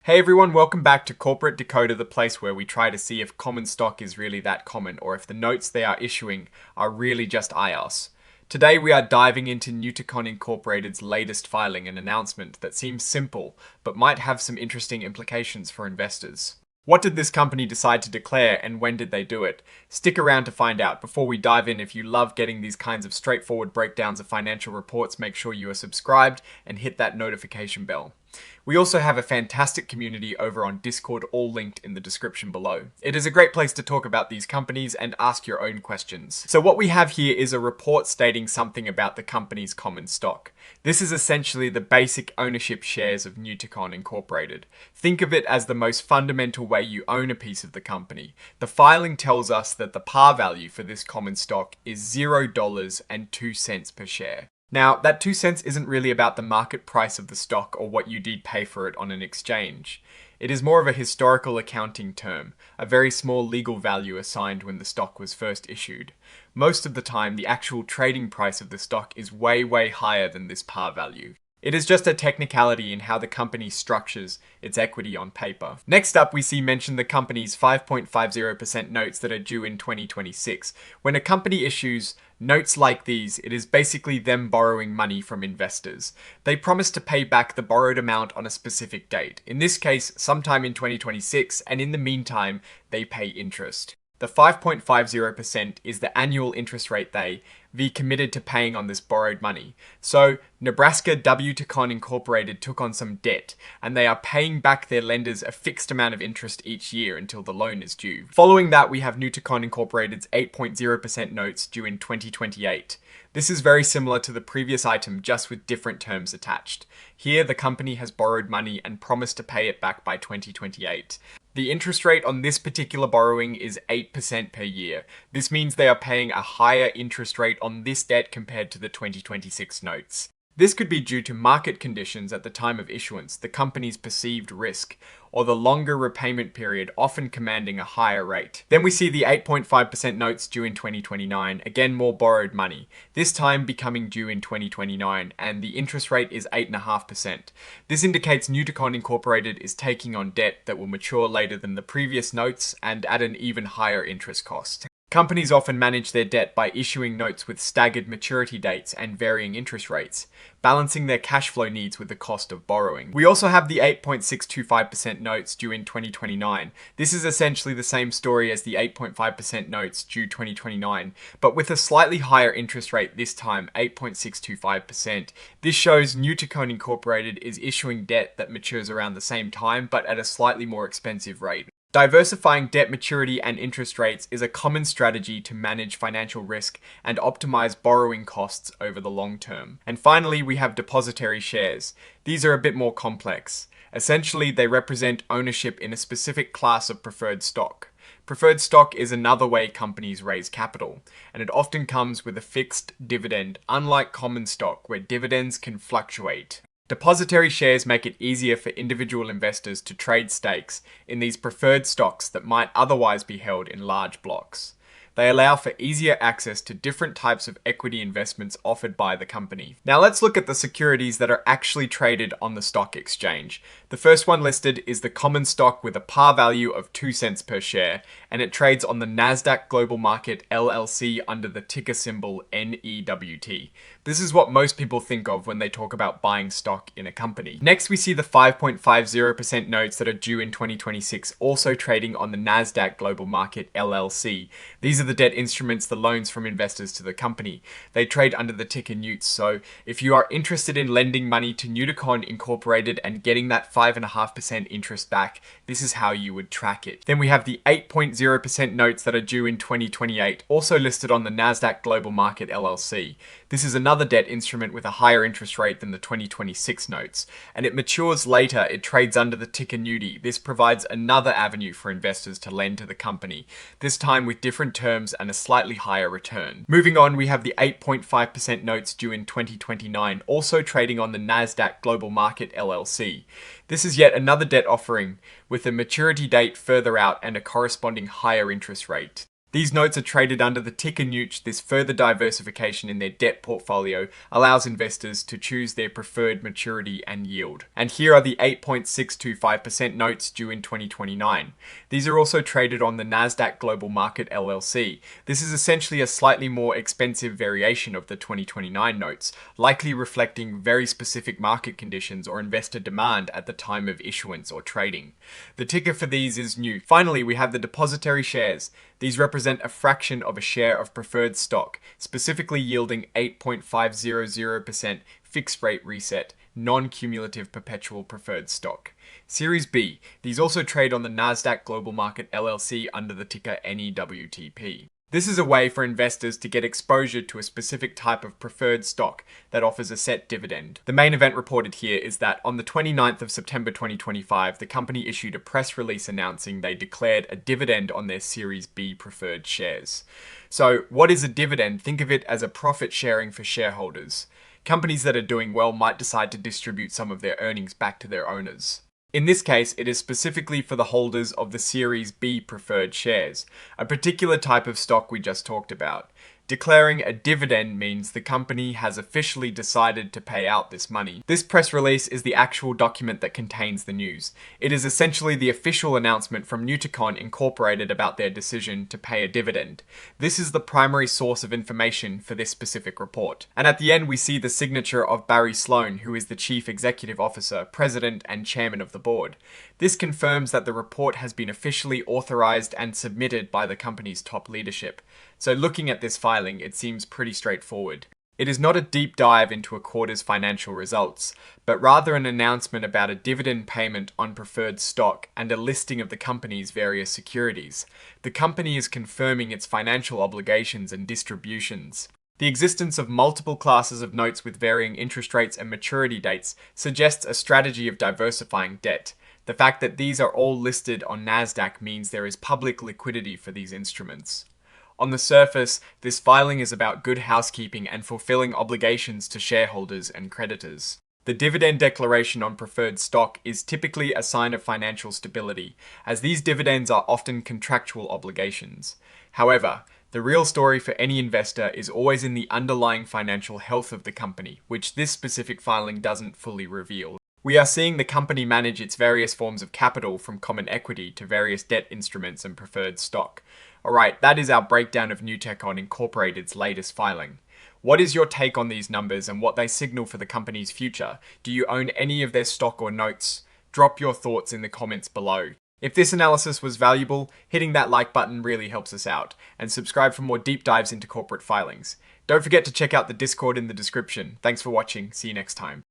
Hey everyone, welcome back to Corporate Decoder, the place where we try to see if common stock is really that common or if the notes they are issuing are really just IOS. Today we are diving into NewtekOne Incorporated's latest filing and announcement that seems simple but might have some interesting implications for investors. What did this company decide to declare and when did they do it? Stick around to find out. Before we dive in, if you love getting these kinds of straightforward breakdowns of financial reports, make sure you are subscribed and hit that notification bell. We also have a fantastic community over on Discord, all linked in the description below. It is a great place to talk about these companies and ask your own questions. So what we have here is a report stating something about the company's common stock. This is essentially the basic ownership shares of NewtekOne Incorporated. Think of it as the most fundamental way you own a piece of the company. The filing tells us that the par value for this common stock is $0.02 per share. Now, that 2 cents isn't really about the market price of the stock or what you did pay for it on an exchange. It is more of a historical accounting term, a very small legal value assigned when the stock was first issued. Most of the time, the actual trading price of the stock is way higher than this par value. It is just a technicality in how the company structures its equity on paper. Next up, we see mentioned the company's 5.50% notes that are due in 2026. When a company issues notes like these, it is basically them borrowing money from investors. They promise to pay back the borrowed amount on a specific date. In this case, sometime in 2026, and in the meantime, they pay interest. The 5.50% is the annual interest rate they committed to paying on this borrowed money. So Nebraska NewtekOne Incorporated took on some debt, and they are paying back their lenders a fixed amount of interest each year until the loan is due. Following that, we have NewtekOne Incorporated's 8.0% notes due in 2028. This is very similar to the previous item, just with different terms attached. Here, the company has borrowed money and promised to pay it back by 2028. The interest rate on this particular borrowing is 8% per year. This means they are paying a higher interest rate on this debt compared to the 2026 notes. This could be due to market conditions at the time of issuance, the company's perceived risk, or the longer repayment period often commanding a higher rate. Then we see the 8.5% notes due in 2029, again more borrowed money, this time becoming due in 2029, and the interest rate is 8.5%. This indicates NewtekOne Incorporated is taking on debt that will mature later than the previous notes and at an even higher interest cost. Companies often manage their debt by issuing notes with staggered maturity dates and varying interest rates, balancing their cash flow needs with the cost of borrowing. We also have the 8.625% notes due in 2029. This is essentially the same story as the 8.5% notes due 2029, but with a slightly higher interest rate this time, 8.625%. This shows NewtekOne Incorporated is issuing debt that matures around the same time, but at a slightly more expensive rate. Diversifying debt maturity and interest rates is a common strategy to manage financial risk and optimize borrowing costs over the long term. And finally, we have depository shares. These are a bit more complex. Essentially, they represent ownership in a specific class of preferred stock. Preferred stock is another way companies raise capital, and it often comes with a fixed dividend, unlike common stock where dividends can fluctuate. Depository shares make it easier for individual investors to trade stakes in these preferred stocks that might otherwise be held in large blocks. They allow for easier access to different types of equity investments offered by the company. Now let's look at the securities that are actually traded on the stock exchange. The first one listed is the common stock with a par value of 2 cents per share, and it trades on the NASDAQ Global Market LLC under the ticker symbol NEWT. This is what most people think of when they talk about buying stock in a company. Next, we see the 5.50% notes that are due in 2026, also trading on the NASDAQ Global Market LLC. These are the debt instruments, the loans from investors to the company. They trade under the ticker NEWT, so if you are interested in lending money to NewtekOne Incorporated and getting that 5.5% interest back, this is how you would track it. Then we have the 8.0% notes that are due in 2028, also listed on the NASDAQ Global Market LLC. This is another debt instrument with a higher interest rate than the 2026 notes, and it matures later. It trades under the ticker NEWT. This provides another avenue for investors to lend to the company, this time with different terms and a slightly higher return. Moving on, we have the 8.5% notes due in 2029, also trading on the NASDAQ Global Market LLC. This is yet another debt offering with a maturity date further out and a corresponding higher interest rate. These notes are traded under the ticker NEWT. This further diversification in their debt portfolio allows investors to choose their preferred maturity and yield. And here are the 8.625% notes due in 2029. These are also traded on the Nasdaq Global Market LLC. This is essentially a slightly more expensive variation of the 2029 notes, likely reflecting very specific market conditions or investor demand at the time of issuance or trading. The ticker for these is NEWT. Finally, we have the depository shares. These represent a fraction of a share of preferred stock, specifically yielding 8.500% fixed rate reset, non-cumulative perpetual preferred stock. Series B. These also trade on the Nasdaq Global Market LLC under the ticker NEWTP. This is a way for investors to get exposure to a specific type of preferred stock that offers a set dividend. The main event reported here is that on the 29th of September 2025, the company issued a press release announcing they declared a dividend on their Series B preferred shares. So, what is a dividend? Think of it as a profit sharing for shareholders. Companies that are doing well might decide to distribute some of their earnings back to their owners. In this case, it is specifically for the holders of the Series B preferred shares, a particular type of stock we just talked about. Declaring a dividend means the company has officially decided to pay out this money. This press release is the actual document that contains the news. It is essentially the official announcement from NewtekOne Incorporated about their decision to pay a dividend. This is the primary source of information for this specific report. And at the end, we see the signature of Barry Sloan, who is the Chief Executive Officer, President, and Chairman of the board. This confirms that the report has been officially authorized and submitted by the company's top leadership. So looking at this filing, it seems pretty straightforward. It is not a deep dive into a quarter's financial results, but rather an announcement about a dividend payment on preferred stock and a listing of the company's various securities. The company is confirming its financial obligations and distributions. The existence of multiple classes of notes with varying interest rates and maturity dates suggests a strategy of diversifying debt. The fact that these are all listed on Nasdaq means there is public liquidity for these instruments. On the surface, this filing is about good housekeeping and fulfilling obligations to shareholders and creditors. The dividend declaration on preferred stock is typically a sign of financial stability, as these dividends are often contractual obligations. However, the real story for any investor is always in the underlying financial health of the company, which this specific filing doesn't fully reveal. We are seeing the company manage its various forms of capital from common equity to various debt instruments and preferred stock. Alright, that is our breakdown of NewtekOne Incorporated's latest filing. What is your take on these numbers and what they signal for the company's future? Do you own any of their stock or notes? Drop your thoughts in the comments below. If this analysis was valuable, hitting that like button really helps us out, and subscribe for more deep dives into corporate filings. Don't forget to check out the Discord in the description. Thanks for watching, see you next time.